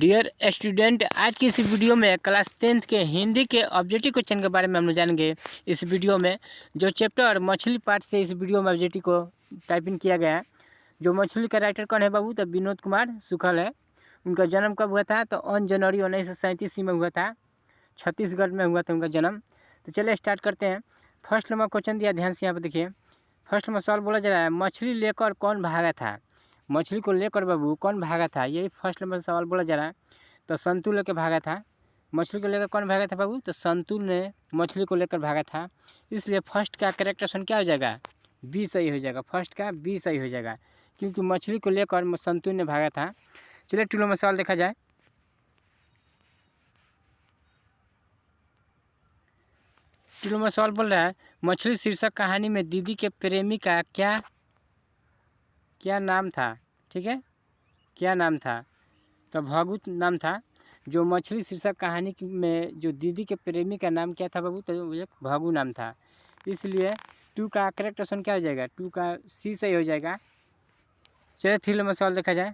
Dear student, आज की इस वीडियो में क्लास 10th के हिंदी के ऑब्जेक्टिव क्वेश्चन के बारे में हम लोग जानेंगे। इस वीडियो में जो चैप्टर मछली पार्ट से इस वीडियो में ऑब्जेक्टिव को टाइपिंग किया गया है। जो मछली का राइटर कौन है बाबू? तो विनोद कुमार सुखल है। उनका जन्म कब हुआ था? तो 1 जनवरी 1937 में हुआ था। छत्तीसगढ़ में हुआ था उनका जन्म। तो चलिए स्टार्ट करते हैं। फर्स्ट नंबर क्वेश्चन दिया, ध्यान से यहाँ पर देखिए। फर्स्ट नंबर सवाल बोला जा रहा है, मछली लेकर कौन भागा था? मछली को लेकर बाबू कौन भागा था? यही फर्स्ट नंबर सवाल बोला जा रहा है। तो संतु लेकर भागा था। मछली को लेकर कौन भागा था बाबू? तो संतु ने मछली को लेकर भागा था। इसलिए फर्स्ट का करेक्ट ऑप्शन क्या हो जाएगा? बी सही हो जाएगा। फर्स्ट का बी सही हो जाएगा, क्योंकि मछली को लेकर संतु ने भागा था। चलिए टू नंबर सवाल देखा जाए। टू नंबर सवाल बोल रहा है, मछली शीर्षक कहानी में दीदी के प्रेमी का क्या नाम था? ठीक है, क्या नाम था? तो भगू नाम था। जो मछली शीर्षक कहानी में जो दीदी के प्रेमी का नाम क्या था बाबू? तो एक भगू नाम था। इसलिए टू का करेक्ट ऑप्शन क्या हो जाएगा? टू का सी सही हो जाएगा। चलिए थ्री नंबर सवाल देखा जाए।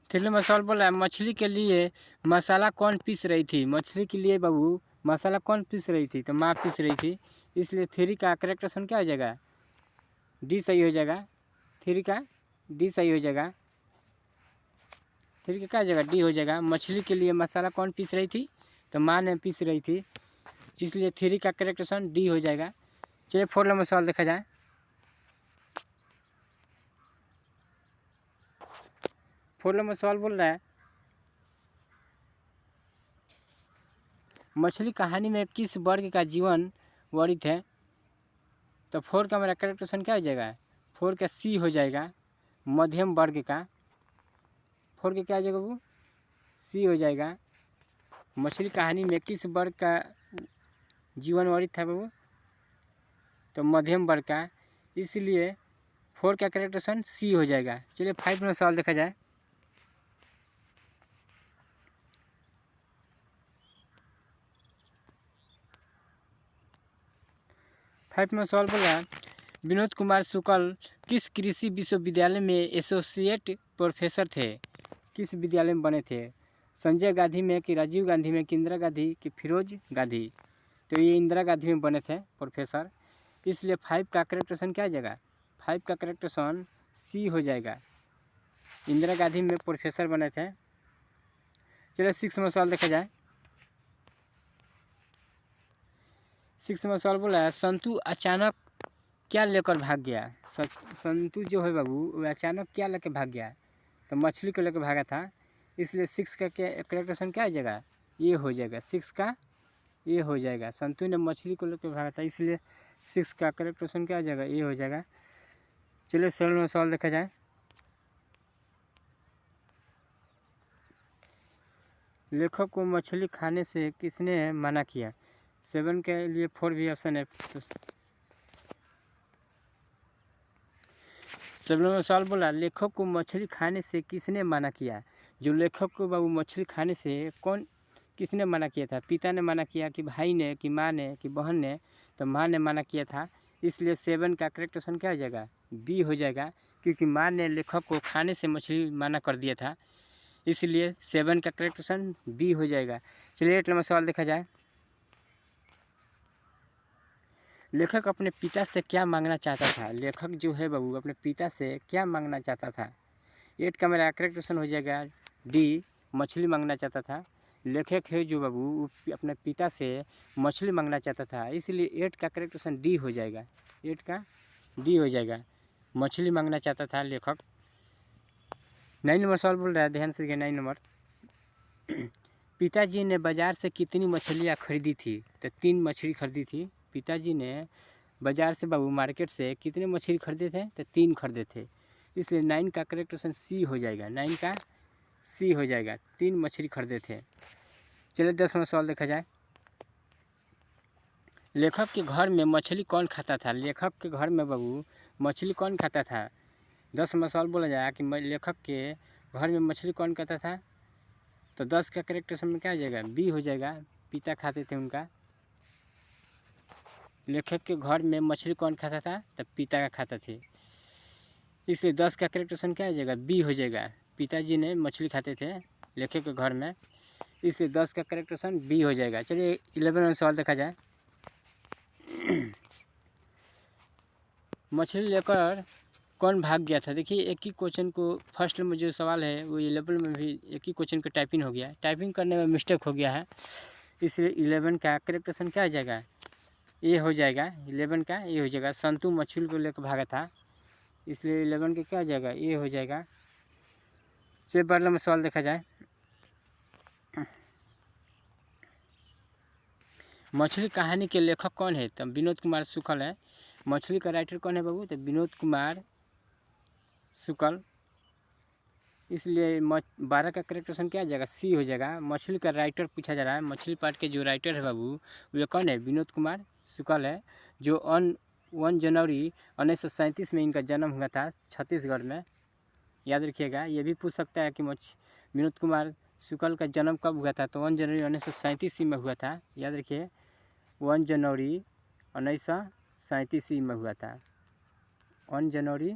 थ्री नंबर सवाल बोल रहा है, मछली के लिए मसाला कौन पीस रही थी? मछली के लिए बाबू मसाला कौन पीस रही थी? तो माँ पीस रही थी। इसलिए थ्री का करेक्ट ऑप्शन क्या हो जाएगा? डी सही हो जाएगा। थ्री का डी सही हो जाएगा। थ्री का क्या हो जाएगा? डी हो जाएगा। मछली के लिए मसाला कौन पीस रही थी? तो माँ ने पीस रही थी। इसलिए थ्री का करेक्ट ऑप्शन डी हो जाएगा। चलिए फोर नंबर सवाल देखा जाए। फोर नंबर सवाल बोल रहा है, मछली कहानी में किस वर्ग का जीवन वर्णित है? तो फोर का मेरा करेक्ट ऑप्शन क्या हो जाएगा? फोर का सी हो जाएगा, मध्यम वर्ग का। फोर का क्या हो जाएगा वो? सी हो जाएगा। मछली कहानी में किस वर्ग का जीवन वर्णित है बाबू? तो मध्यम वर्ग का। इसलिए फोर का करेक्ट ऑप्शन सी हो जाएगा। चलिए फाइव नंबर सवाल देखा जाए। फाइव नंबर सवाल बोल रहा है, विनोद कुमार शुक्ल किस कृषि विश्वविद्यालय में एसोसिएट प्रोफेसर थे? किस विद्यालय में बने थे? संजय गांधी में कि राजीव गांधी में कि इंदिरा गांधी कि फिरोज गांधी? तो ये इंदिरा गांधी में बने थे प्रोफेसर। इसलिए फाइव का करेक्ट ऑप्शन क्या आ जाएगा? फाइव का करेक्ट ऑप्शन सी हो जाएगा। इंदिरा गांधी में प्रोफेसर बने थे। चलिए सिक्स नंबर सवाल देखा जाए। सिक्स नंबर सवाल बोला है, संतु अचानक क्या लेकर भाग गया? संतु जो है बाबू वो अचानक क्या लेकर भाग गया? तो मछली को लेकर भागा था। इसलिए सिक्स का क्या करेक्ट ऑप्शन क्या हो जाएगा? ये हो जाएगा। सिक्स का ये हो जाएगा। संतु ने मछली को लेकर भागा था, इसलिए सिक्स का करेक्ट ऑप्शन क्या हो जाएगा? ये हो जाएगा। चलिए सेवन में सवाल देखा जाए। लेखक को मछली खाने से किसने मना किया? सेवन के लिए फोर भी ऑप्शन है। तो सेवन में सवाल बोला, लेखक को मछली खाने से किसने मना किया? जो लेखक को बाबू मछली खाने से किसने मना किया था? पिता ने मना किया कि भाई ने कि माँ ने कि बहन ने? तो माँ ने मना किया था। इसलिए सेवन का करेक्ट ऑप्शन क्या हो जाएगा? बी हो जाएगा, क्योंकि माँ ने लेखक को खाने से मछली मना कर दिया था। इसलिए सेवन का करेक्ट ऑप्शन बी हो जाएगा। चलिए 8 नंबर सवाल देखा जाए। लेखक अपने पिता से क्या मांगना चाहता था? लेखक जो है बाबू अपने पिता से क्या मांगना चाहता था? 8 का मेरा करेक्ट ऑप्शन हो जाएगा डी, मछली मांगना चाहता था। लेखक है जो बाबू वो अपने पिता से मछली मांगना चाहता था। इसलिए 8 का करेक्ट ऑप्शन डी हो जाएगा। 8 का डी हो जाएगा, मछली मांगना चाहता था लेखक। 9 नंबर सवाल बोल रहा है, ध्यान से देखिए। 9 नंबर, पिताजी ने बाज़ार से कितनी मछलियाँ खरीदी थी? तो 3 मछली खरीदी थी। पिताजी ने बाज़ार से बाबू मार्केट से कितने मछली खरीदे थे? तो 3 खरीदे थे। इसलिए 9 का करेक्ट ऑप्शन सी हो जाएगा। 9 का सी हो जाएगा, 3 मछली खरीदे थे। चलिए 10वां सवाल देखा जाए। लेखक के घर में मछली कौन खाता था? लेखक के घर में बाबू मछली कौन खाता था? 10वां सवाल बोला जाए कि लेखक के घर में मछली कौन खाता था? तो 10 का करेक्ट ऑप्शन में क्या हो जाएगा? बी हो जाएगा, पिता खाते थे उनका। लेखक के घर में मछली कौन खाता था? तो पिता का खाता थे। इसलिए 10 का करेक्ट क्या हो जाएगा, बी हो जाएगा। पिताजी ने मछली खाते थे लेखक के घर में, इसलिए 10 का करेक्ट बी हो जाएगा। चलिए 11 में सवाल देखा जाए। मछली लेकर कौन भाग गया था। देखिए एक ही क्वेश्चन को फर्स्ट में जो सवाल है वो 11 में भी एक ही क्वेश्चन का टाइपिंग हो गया, टाइपिंग करने में मिस्टेक हो गया है, इसलिए 11 का करेक्ट क्या हो जाएगा, ए हो जाएगा। 11 का ए हो जाएगा। संतु मछली को लेकर भागा था, इसलिए 11 का क्या हो जाएगा, ए हो जाएगा। चलिए 12 में सवाल देखा जाए। मछली कहानी के लेखक कौन है, तो विनोद कुमार शुक्ल है। मछली का राइटर कौन है बाबू, तो विनोद कुमार शुक्ल। इसलिए 12 का करेक्ट क्या हो जाएगा, सी हो जाएगा। मछली का राइटर पूछा जा रहा है, मछली पार्ट के जो राइटर है बाबू वो कौन है, विनोद कुमार शुक्ल है, जो 1 जनवरी 1937 में इनका जन्म हुआ था छत्तीसगढ़ में। याद रखिएगा, ये भी पूछ सकता है कि विनोद कुमार शुक्ल का जन्म कब हुआ था, तो 1 जनवरी 1937 में हुआ था। याद रखिए 1 जनवरी 1937 में हुआ था। 1 जनवरी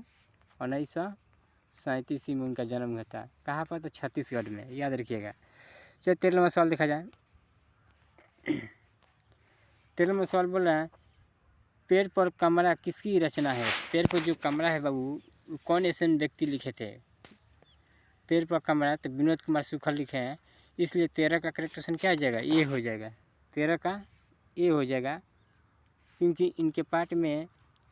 1937 में उनका जन्म हुआ था। कहाँ पर, तो छत्तीसगढ़ में। याद रखिएगा। चलिए 13वां सवाल देखा जाए। 13वां सवाल बोल रहा है, पेड़ पर कमरा किसकी रचना है। पेड़ पर जो कमरा है बाबू कौन ऐसे व्यक्ति लिखे थे। पेड़ पर कमरा तो विनोद कुमार शुक्ल लिखे हैं, इसलिए 13 का करेक्ट क्या हो जाएगा, ए हो जाएगा। 13 का ए हो जाएगा, क्योंकि इनके पाठ में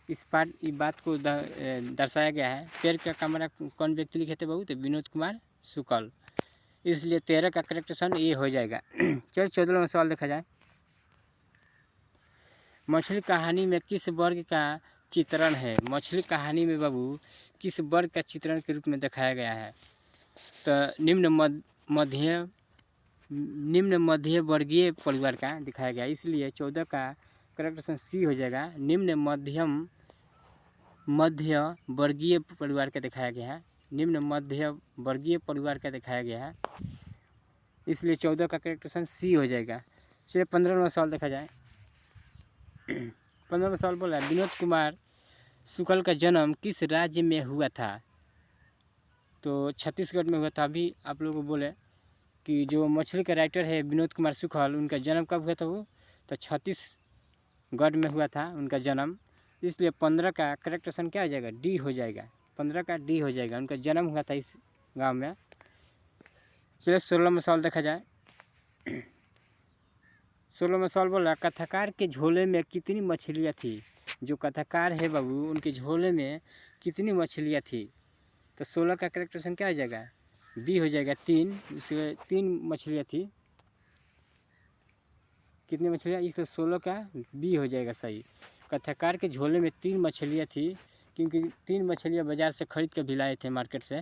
इस बात को दर्शाया गया है। पेड़ का कमरा कौन व्यक्ति लिखे थे बाबू, तो विनोद कुमार शुक्ल, इसलिए 13 का करेक्ट ए हो जाएगा। चलिए 14वां सवाल देखा जाए। मछली कहानी में किस वर्ग का चित्रण है। मछली कहानी में बाबू किस वर्ग का चित्रण के रूप में दिखाया गया है, तो निम्न मध्य वर्गीय परिवार का दिखाया गया, इसलिए 14 का करेक्ट सी हो जाएगा। निम्न मध्य वर्गीय परिवार का दिखाया गया है, निम्न मध्य वर्गीय परिवार का दिखाया गया है, इसलिए 14 का करेक्ट सी हो जाएगा। चलिए 15वां सवाल देखा जाए। 15वां सवाल बोल रहा है, विनोद कुमार शुक्ल का जन्म किस राज्य में हुआ था, तो छत्तीसगढ़ में हुआ था। अभी आप लोगों को बोले कि जो मछली का राइटर है विनोद कुमार शुक्ल, उनका जन्म कब हुआ था वो, तो छत्तीसगढ़ में हुआ था उनका जन्म, इसलिए 15 का करेक्ट क्या हो जाएगा, डी हो जाएगा। 15 का डी हो जाएगा, उनका जन्म हुआ था इस गांव में। चलिए 16वां सवाल देखा जाए। 16वां सवाल बोल रहा है, कथाकार के झोले में कितनी मछलियाँ थी। जो कथाकार है बाबू उनके झोले में कितनी मछलियाँ थी, तो 16 का करेक्ट क्या हो जाएगा, बी हो जाएगा। 3, उसमें 3 मछलियाँ थी। कितनी मछलियाँ, इसलिए 16 का बी हो जाएगा सही। कथाकार के झोले में 3 मछलियाँ थी, क्योंकि 3 मछलियाँ बाज़ार से खरीद कर भी लाए थे मार्केट से,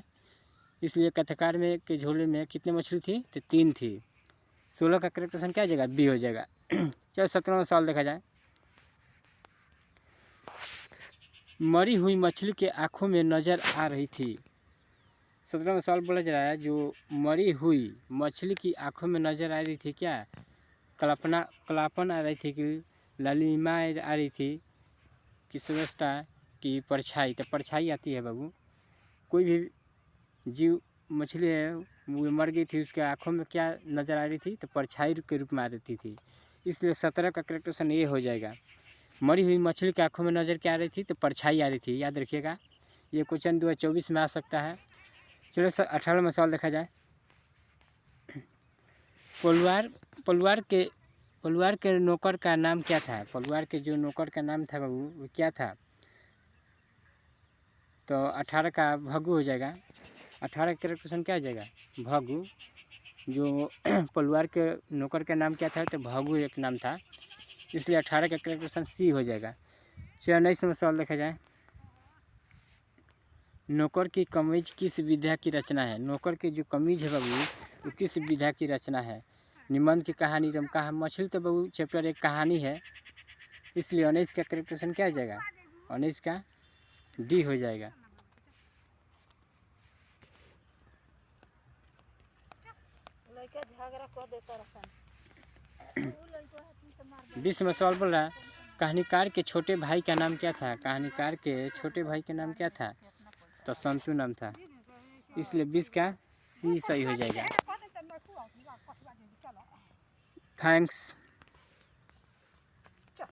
इसलिए कथाकार में के झोले में कितनी मछली थी, तो 3 थी। 16 का करेक्ट क्या हो जाएगा, बी हो जाएगा। चलो 17वां सवाल देखा जाए। मरी हुई मछली के आँखों में नज़र आ रही थी। 17वां सवाल बोला जा रहा है, जो मरी हुई मछली की आँखों में नज़र आ रही थी, क्या कलापन आ रही थी, कि लालिमा आ रही थी, कि सुवस्था की परछाई, तो परछाई आती है बाबू। कोई भी जीव मछली है वो मर गई थी, उसके आँखों में क्या नज़र आ रही थी, तो परछाई के रूप में आ रही थी, इसलिए 17 का करेक्ट ये हो जाएगा। मरी हुई मछली की आँखों में नज़र क्या आ रही थी, तो परछाई आ रही थी। याद रखिएगा, ये क्वेश्चन 2024 में आ सकता है। चलो 18वां सवाल देखा जाए। पलवार के नौकर का नाम क्या था। पलवार के जो नौकर का नाम था बाबू वो क्या था, तो 18 का भगू हो जाएगा। 18 का करेक्ट क्या हो जाएगा, भगू। जो पलवार के नौकर का नाम क्या था, तो भगू एक नाम था, इसलिए 18 का करेक्ट सी हो जाएगा। 19वां सवाल देखा जाए। नौकर की कमीज किस विधा की रचना है। नौकर की जो कमीज है बाबू वो किस विधा की रचना है। निबंध की कहानी, तो कहा मछली तो बाबू चैप्टर एक कहानी है, इसलिए 19 का करेक्ट क्या हो जाएगा, 19 का डी हो जाएगा। बीस में सवाल बोल रहा है, कहानीकार के छोटे भाई का नाम क्या था। कहानीकार के छोटे भाई का नाम क्या था, तो संतु नाम था, इसलिए 20 का सी सही हो जाएगा। थैंक्स।